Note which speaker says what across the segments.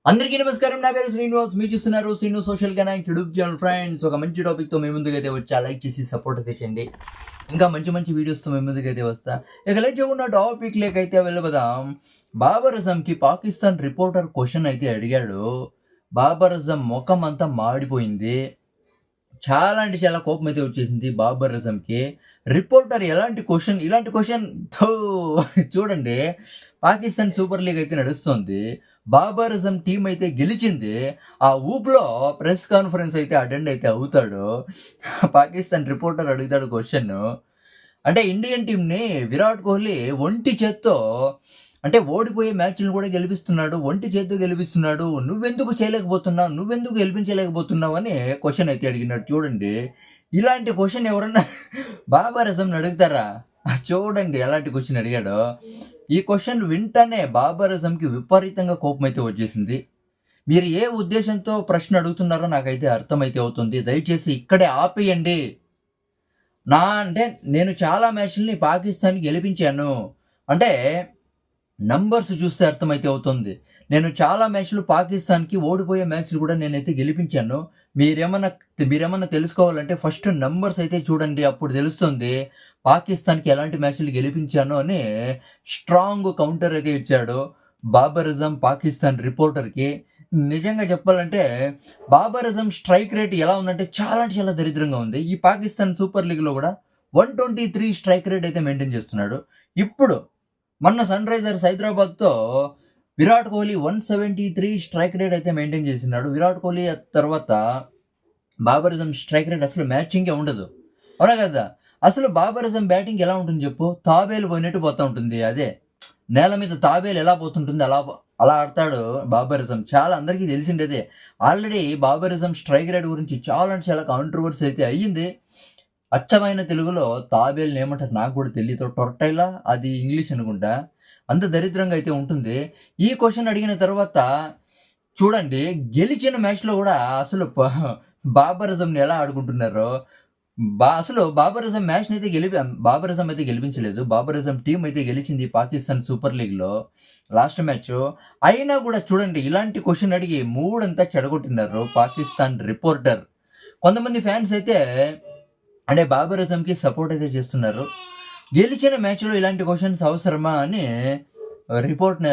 Speaker 1: అందరికీ నమస్కారం. నా పేరు శ్రీనివాస్. మీరు చూస్తున్నారు Srinu social connect YouTube channel. Friends, ఒక మంచి టాపిక్తో మీ ముందుకైతే వచ్చా. లైక్ చేసి సపోర్ట్ అయితే చేయండి. ఇంకా మంచి మంచి వీడియోస్తో మీ ముందుకైతే వస్తా. ఇక లైక్ చేయకుండా టాపిక్ లేకైతే వెళ్ళబోదాం. బాబర్ అజంకి పాకిస్తాన్ రిపోర్టర్ క్వశ్చన్ అయితే అడిగాడు. బాబర్ అజం ముఖం అంతా మాడిపోయింది. చాలా అంటే చాలా కోపం అయితే వచ్చేసింది బాబర్ అజంకి. రిపోర్టర్ ఇలాంటి క్వశ్చన్ చూడండి. పాకిస్తాన్ సూపర్ లీగ్ అయితే నడుస్తుంది. బాబర్ అజం టీం అయితే గెలిచింది. ఆ ఊపులో ప్రెస్ కాన్ఫరెన్స్ అయితే అటెండ్ అయితే అవుతాడు. పాకిస్తాన్ రిపోర్టర్ అడుగుతాడు క్వశ్చన్. అంటే ఇండియన్ టీంని విరాట్ కోహ్లీ ఒంటి చేత్తో అంటే ఓడిపోయే మ్యాచ్‌లు కూడా గెలిపిస్తున్నాడు. ఒంటి చేత్తో గెలిపిస్తున్నాడు. నువ్వెందుకు చేయలేకపోతున్నావు? నువ్వెందుకు గెలిపించలేకపోతున్నావు? అని క్వెషన్ అయితే అడిగినాడు చూడండి. ఇలాంటి క్వెషన్ ఎవరన్నా బాబర్ అజంని అడుగుతారా? చూడండి ఎలాంటి క్వెషన్ అడిగాడో. ఈ క్వెషన్ వింటానే బాబర్ అజంకి విపరీతంగా కోపమైతే వచ్చేసింది. మీరు ఏ ఉద్దేశంతో ప్రశ్న అడుగుతున్నారో నాకైతే అర్థమైతే అవుతుంది. దయచేసి ఇక్కడే ఆపేయండి. అంటే నేను చాలా మ్యాచ్‌లని పాకిస్తాన్‌ని గెలిపించాను. అంటే నంబర్స్ చూస్తే అర్థమైతే అవుతుంది. నేను చాలా మ్యాచ్‌లు పాకిస్తాన్‌కి ఓడిపోయే మ్యాచ్‌లు కూడా నేనైతే గెలిపించాను. మీరేమన్నా తెలుసుకోవాలంటే ఫస్ట్ నంబర్స్ అయితే చూడండి. అప్పుడు తెలుస్తుంది పాకిస్తాన్‌కి ఎలాంటి మ్యాచ్‌లు గెలిపించాను అని స్ట్రాంగ్ కౌంటర్ అయితే ఇచ్చాడు బాబర్ అజం పాకిస్తాన్ రిపోర్టర్‌కి. నిజంగా చెప్పాలంటే బాబర్ అజం స్ట్రైక్ రేట్ ఎలా ఉందంటే చాలా అంటే చాలా దరిద్రంగా ఉంది. ఈ పాకిస్తాన్ సూపర్ లీగ్‌లో కూడా 123 స్ట్రైక్ రేట్ అయితే మెయింటైన్ చేస్తున్నాడు. ఇప్పుడు మొన్న సన్ రైజర్స్ హైదరాబాద్‌తో విరాట్ కోహ్లీ 173 స్ట్రైక్ రేట్ అయితే మెయింటైన్ చేసినాడు. విరాట్ కోహ్లీ తర్వాత బాబర్ అజం స్ట్రైక్ రేట్ అసలు మ్యాచింగే ఉండదు. అవునా కదా? అసలు బాబర్ అజం బ్యాటింగ్ ఎలా ఉంటుంది చెప్పు? తాబేలు పోయినట్టు పోతా ఉంటుంది. అదే నేల మీద తాబేలు ఎలా పోతుంటుంది అలా ఆడతాడు బాబర్ అజం. చాలా అందరికీ తెలిసిండేదే. ఆల్రెడీ బాబర్ అజం స్ట్రైక్ రేట్ గురించి చాలా అంటే చాలా కాంట్రవర్సీ అయితే అయ్యింది. అచ్చమైన తెలుగులో తాబేలుని ఏమంటారు నాకు కూడా తెలీదు. టొర్టైలా అది ఇంగ్లీష్ అనుకుంటా. అంత దరిద్రంగా అయితే ఉంటుంది. ఈ క్వెషన్ అడిగిన తర్వాత చూడండి గెలిచిన మ్యాచ్‌లో కూడా అసలు బాబర్ అజంని ఎలా ఆడుకుంటున్నారో. అసలు బాబర్ అజం బాబర్ అజం అయితే గెలిపించలేదు. బాబర్ అజం టీమ్ అయితే గెలిచింది పాకిస్తాన్ సూపర్ లీగ్‌లో లాస్ట్ మ్యాచ్. అయినా కూడా చూడండి ఇలాంటి క్వెషన్ అడిగి మూడంతా చెడగొట్టినారు పాకిస్తాన్ రిపోర్టర్. కొంతమంది ఫ్యాన్స్ అయితే అంటే బాబర్ అజంకి సపోర్ట్ అయితే చేస్తున్నారు. గెలిచిన మ్యాచ్‌లో ఇలాంటి క్వెషన్స్ అవసరమా అని రిపోర్టర్‌ని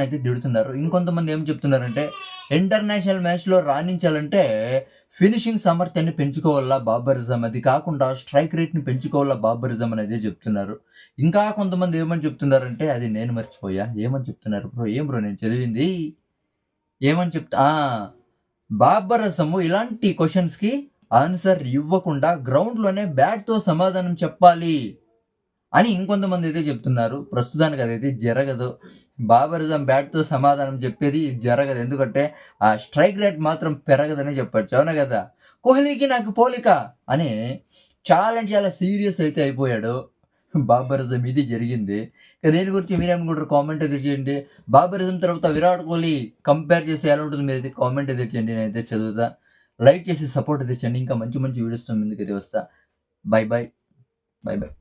Speaker 1: అయితే తిడుతున్నారు. ఇంకొంతమంది ఏం చెప్తున్నారంటే ఇంటర్నేషనల్ మ్యాచ్‌లో రాణించాలంటే ఫినిషింగ్ సామర్థ్యాన్ని పెంచుకోవాలా బాబర్ అజం. అది కాకుండా స్ట్రైక్ రేట్‌ని పెంచుకోవాలా బాబర్ అజం అనేది చెప్తున్నారు. ఇంకా కొంతమంది ఏమని చెప్తున్నారంటే అది నేను మర్చిపోయా. ఏమని చెప్తున్నారు బ్రో? ఏం బ్రో నేను చదివింది? ఏమని బాబర్ అజం ఇలాంటి క్వెషన్స్‌కి ఆన్సర్ ఇవ్వకుండా గ్రౌండ్‌లోనే బ్యాట్‌తో సమాధానం చెప్పాలి అని ఇంకొంతమంది అయితే చెప్తున్నారు. ప్రస్తుతానికి అదైతే జరగదు. బాబర్ అజం బ్యాట్‌తో సమాధానం చెప్పేది జరగదు. ఎందుకంటే ఆ స్ట్రైక్ రేట్ మాత్రం పెరగదనే చెప్పొచ్చు. అవునా కదా? కోహ్లీకి నాకు పోలిక అని చాలా అంటే చాలా సీరియస్ అయితే అయిపోయాడు బాబర్ అజం. ఇది జరిగింది. ఇక దీని గురించి మీరేమనుకుంటారు? కామెంట్ అయితే చేయండి. బాబర్ అజం తర్వాత విరాట్ కోహ్లీ కంపేర్ చేస్తే ఎలా ఉంటుంది మీరైతే కామెంట్ అయితే చేయండి. నేనైతే చదువుతా. లైక్ చేసి సపోర్ట్ అయితే చేయండి. ఇంకా మంచి మంచి వీడియోస్‌తో ముందుకైతే వస్తా. By by. By by.